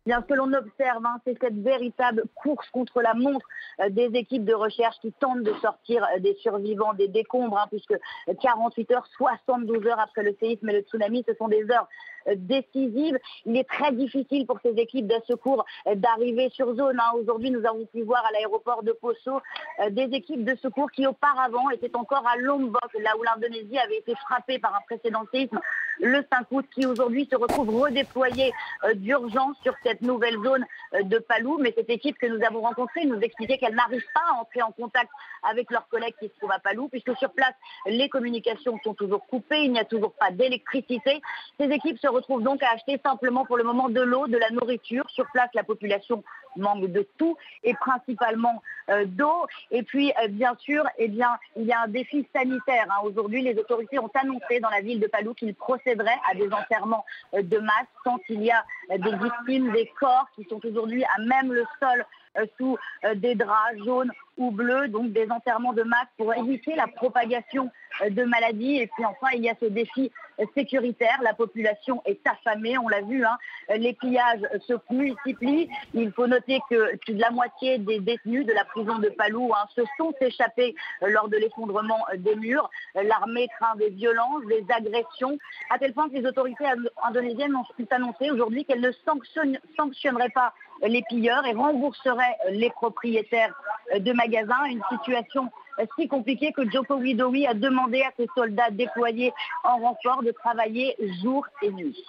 Bien, ce que l'on observe, c'est cette véritable course contre la montre des équipes de recherche qui tentent de sortir des survivants, des décombres, puisque 48 heures, 72 heures après le séisme et le tsunami, ce sont des heures décisives. Il est très difficile pour ces équipes de secours d'arriver sur zone. Aujourd'hui, nous avons pu voir à l'aéroport de Poso des équipes de secours qui auparavant étaient encore à Lombok, là où l'Indonésie avait été frappée par un précédent séisme le 5 août, qui aujourd'hui se retrouve redéployée d'urgence sur cette nouvelle zone de Palu. Mais cette équipe que nous avons rencontrée nous expliquait qu'elle n'arrive pas à entrer en contact avec leurs collègues qui se trouvent à Palu, puisque sur place, les communications sont toujours coupées, il n'y a toujours pas d'électricité. Ces équipes se retrouvent donc à acheter simplement pour le moment de l'eau, de la nourriture. Sur place, la population manque de tout et principalement d'eau. Et puis, bien sûr, il y a un défi sanitaire. Aujourd'hui, les autorités ont annoncé dans la ville de Palu qu'ils procéderaient à des enterrements de masse tant il y a des victimes, des corps qui sont aujourd'hui à même le sol sous des draps jaunes ou bleus, donc des enterrements de masse pour éviter la propagation de maladies. Et puis enfin, il y a ce défi sécuritaire. La population est affamée, on l'a vu, les pillages se multiplient. Il faut noter que plus de la moitié des détenus de la prison de Palu se sont échappés lors de l'effondrement des murs. L'armée craint des violences, des agressions, à tel point que les autorités indonésiennes ont annoncé aujourd'hui qu'elles ne sanctionneraient pas les pilleurs et rembourseraient les propriétaires de magasins. Une situation si compliquée que Joko Widodo a demandé à ses soldats déployés en renfort de travailler jour et nuit.